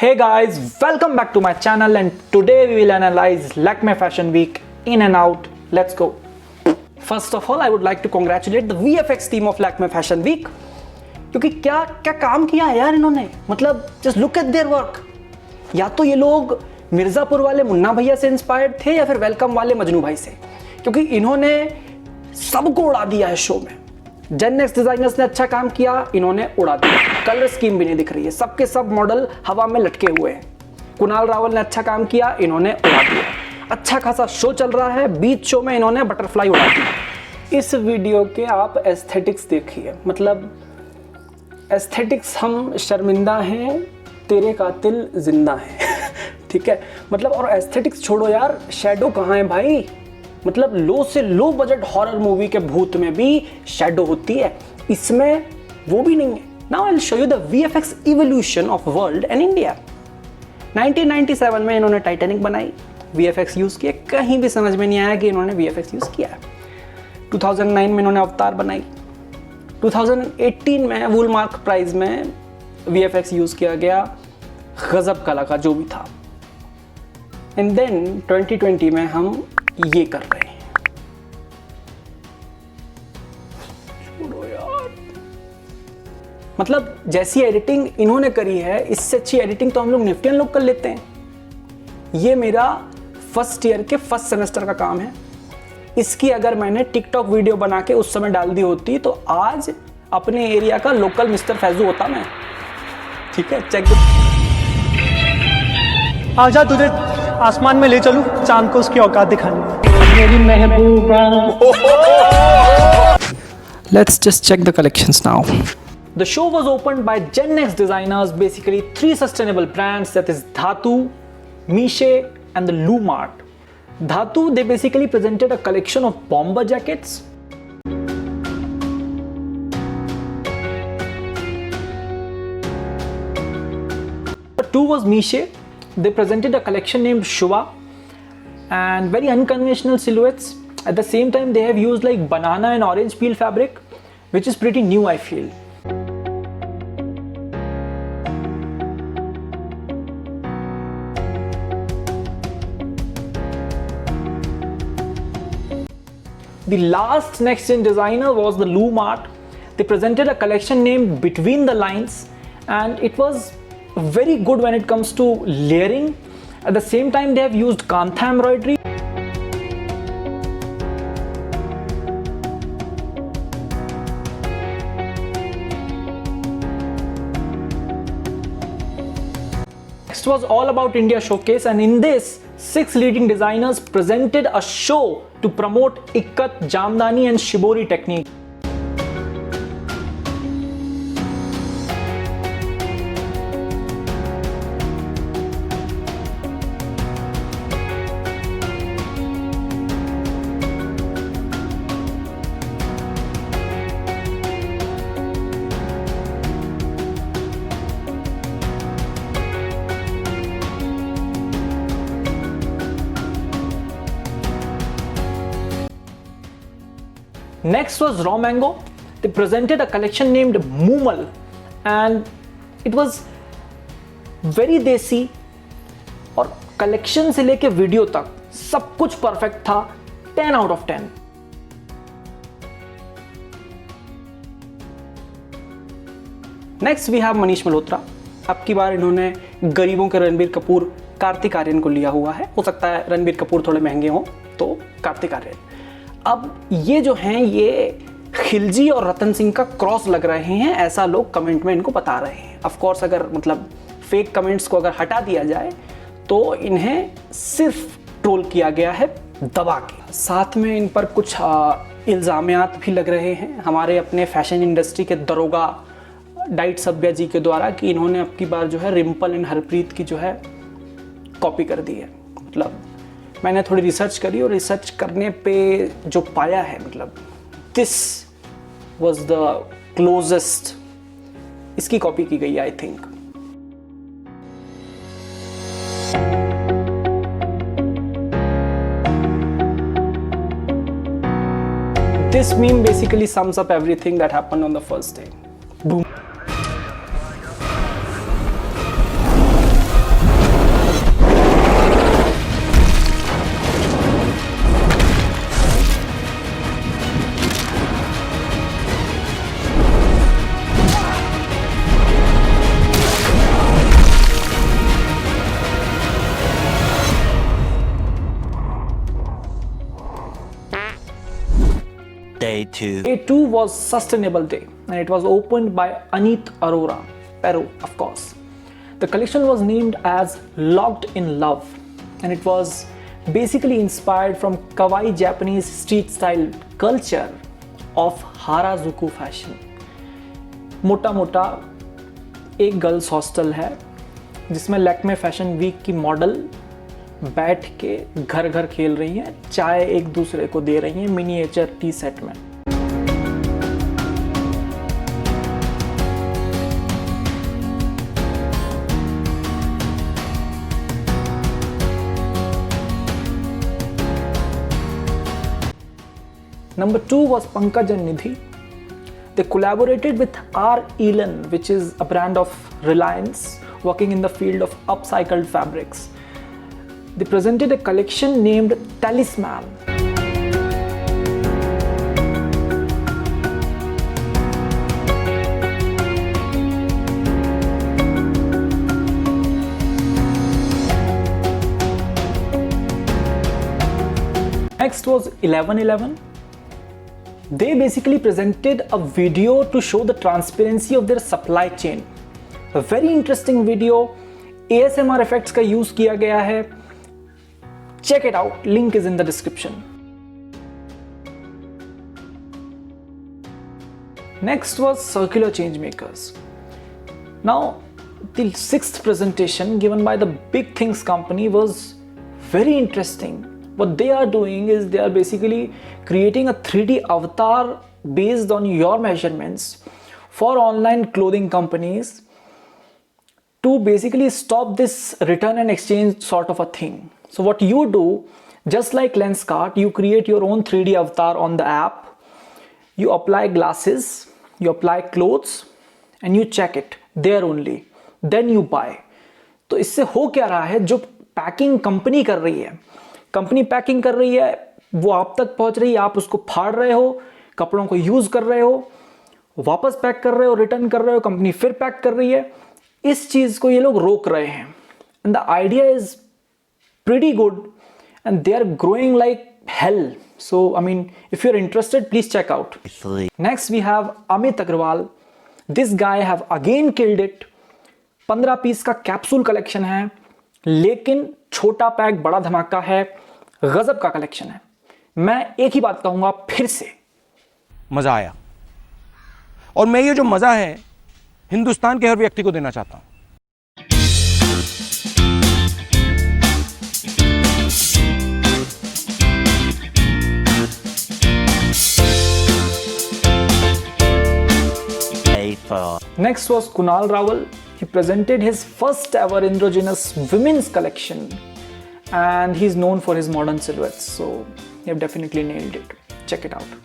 Hey guys, welcome back to my channel and today we will analyze Lakme Fashion Week in and out. Let's go. First of all, I would like to congratulate the VFX team of Lakme Fashion Week क्योंकि क्या क्या काम किया है यार इन्होंने. मतलब just look at their work. या तो ये लोग मिर्जापुर वाले मुन्ना भैया से इंस्पायर्ड थे या फिर वेलकम वाले मजनू भाई से, क्योंकि इन्होंने सबको उड़ा दिया है शो में. जेन नेक्स्ट डिजाइनर्स ने अच्छा काम किया, इन्होंने उड़ा दिया. कलर स्कीम भी नहीं दिख रही है, सबके सब मॉडल हवा में लटके हुए हैं. कुणाल रावल ने अच्छा काम किया, इन्होंने उड़ा दिया. अच्छा खासा शो चल रहा है, बीच शो में इन्होंने बटरफ्लाई उड़ा दी. इस वीडियो के आप एस्थेटिक्स देखिए. मतलब एस्थेटिक्स, हम शर्मिंदा हैं, तेरे कातिल जिंदा हैं. ठीक है, मतलब और एस्थेटिक्स छोड़ो यार, शैडो कहाँ है भाई. मतलब लो से लो बजट हॉरर मूवी के भूत में भी शैडो होती है, इसमें वो भी नहीं है. Now I will show you the VFX evolution of world and India. 1997 में इन्होंने टाइटैनिक बनाई, VFX यूज किए. कहीं भी समझ में नहीं आया कि इन्होंने VFX यूज किया है. 2009 में इन्होंने अवतार बनाई. 2018 में वूलमार्क प्राइज में VFX यूज किया गया, गजब कला का जो भी था. एंड देन 2020 में हम ये कर रहे हैं. छोड़ो यार. मतलब जैसी एडिटिंग इन्होंने करी है, इससे अच्छी एडिटिंग तो हम लोग निफ्टियन लोग कर लेते हैं. ये मेरा फर्स्ट ईयर के फर्स्ट सेमेस्टर का काम है. इसकी अगर मैंने टिकटॉक वीडियो बना के उस समय डाल दी होती तो आज अपने एरिया का लोकल मिस्टर फैजू होता मैं. ठीक है, चेक. आजा तुझे आसमान में ले चलूं, चांद को उसकी औकात दिखाने. मेरी महबूबा. Let's just check the collections now. The show was opened by Gen Next designers, basically three sustainable brands, that is Dhatu, Miche and the Lumart. Dhatu, they basically presented a collection of bomber jackets. Two was Miche. They presented a collection named Shubha and very unconventional silhouettes. At the same time, they have used like banana and orange peel fabric, which is pretty new, I feel. The last next gen designer was the Lumart. They presented a collection named Between the Lines and it was very good when it comes to layering. At the same time, they have used kantha embroidery. Next was All About India showcase, and in this 6 leading designers presented a show to promote Ikkat, Jamdani and Shibori technique. Next was Raw Mango. They presented a collection named Moomal and it was very desi और collection से लेके video तक सब कुछ perfect था. 10 out of 10. Next we have Manish Malhotra. अब की बार इन्होंने गरीबों के रणबीर कपूर कार्तिक आर्यन को लिया हुआ है. हो सकता है रणबीर कपूर थोड़े महंगे हों तो कार्तिक आर्यन. अब ये जो हैं ये खिलजी और रतन सिंह का क्रॉस लग रहे हैं, ऐसा लोग कमेंट में इनको बता रहे हैं. ऑफ कोर्स अगर मतलब फेक कमेंट्स को अगर हटा दिया जाए तो इन्हें सिर्फ ट्रोल किया गया है दबा के. साथ में इन पर कुछ इल्ज़ामियात भी लग रहे हैं हमारे अपने फैशन इंडस्ट्री के दरोगा डाइट सभ्या जी के द्वारा कि इन्होंने अब की बार जो है रिम्पल एंड हरप्रीत की जो है कॉपी कर दी है. मतलब मैंने थोड़ी रिसर्च करी और रिसर्च करने पे जो पाया है, मतलब दिस वाज द क्लोजेस्ट इसकी कॉपी की गई I think. This meme basically sums up everything that happened on the first day. Boom. Day 2. Day 2 was Sustainable Day and it was opened by Aneet Arora, Peru, of course. The collection was named as Locked in Love and it was basically inspired from kawaii Japanese street style culture of Harajuku fashion. मोटा मोटा एक girls hostel है जिसमें Lakme fashion week की model बैठ के घर घर खेल रही हैं, चाय एक दूसरे को दे रही हैं मिनिएचर टी सेट में. Number 2 was Pankaj and Nidhi. They collaborated with R. Elan, which is a brand of Reliance working in the field of upcycled fabrics. They presented a collection named Talisman. Next was 1111. They basically presented a video to show the transparency of their supply chain. A very interesting video. ASMR effects का use किया गया है. Check it out. Link is in the description. Next was Circular Changemakers. Now, the 6th presentation given by the Big Things company was very interesting. What they are doing is they are basically creating a 3D avatar based on your measurements for online clothing companies to basically stop this return and exchange sort of a thing. So what you do, just like Lenskart, you create your own 3D avatar on the app, you apply glasses, you apply clothes and you check it there only, then you buy. तो इससे हो क्या रहा है, जो packing company कर रही है, कंपनी पैकिंग कर रही है, वो आप तक पहुंच रही है, आप उसको फाड़ रहे हो, कपड़ों को यूज कर रहे हो, वापस पैक कर रहे हो, रिटर्न कर रहे हो, कंपनी फिर पैक कर रही है. इस चीज को ये लोग रोक रहे हैं. And the idea is pretty good and they are growing like hell. So I mean, if you're interested, please check out. Next we have Amit Agrawal. This guy have again killed it. 15 piece का capsule collection है, लेकिन छोटा pack बड़ा धमाका है, गजब का collection है. मैं एक ही बात कहूंगा फिर से, मजा आया. और मैं ये जो मजा है हिंदुस्तान के हर व्यक्ति को देना चाहता हूं. Next was Kunal Rawal. He presented his first ever androgynous women's collection and he's known for his modern silhouettes, so he have definitely nailed it. Check it out.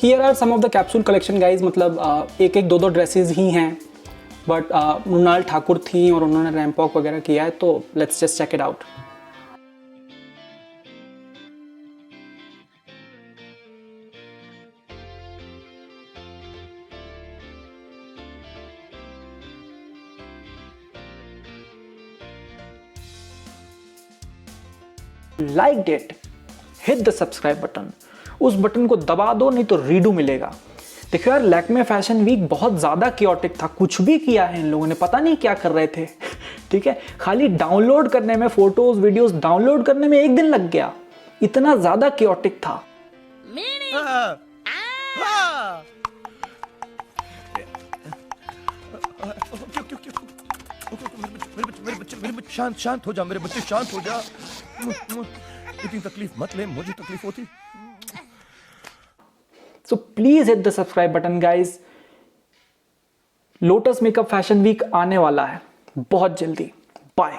Here are some of the capsule collection guys. मतलब एक एक दो dresses ही हैं, but Mrinal Thakur थी और उन्होंने ramp walk वगैरह किया है, तो let's just check it out. Liked it? Hit the subscribe button. उस बटन को दबा दो, नहीं तो रीडू मिलेगा. देखो यार, लैक्मे फैशन वीक बहुत ज़्यादा कियोटिक था. कुछ भी किया है इन लोगों ने, पता नहीं क्या कर रहे थे. ठीक है, खाली डाउनलोड करने में, फोटोज वीडियोस डाउनलोड करने में एक दिन लग गया. इतना ज़्यादा कियोटिक था. शांत हो जा मेरे बच्चे, शांत हो जा. इतनी तकलीफ मत ले, मुझे तकलीफ होती. So please hit the subscribe button guys. Lotus makeup fashion week आने वाला है बहुत जल्दी. बाय.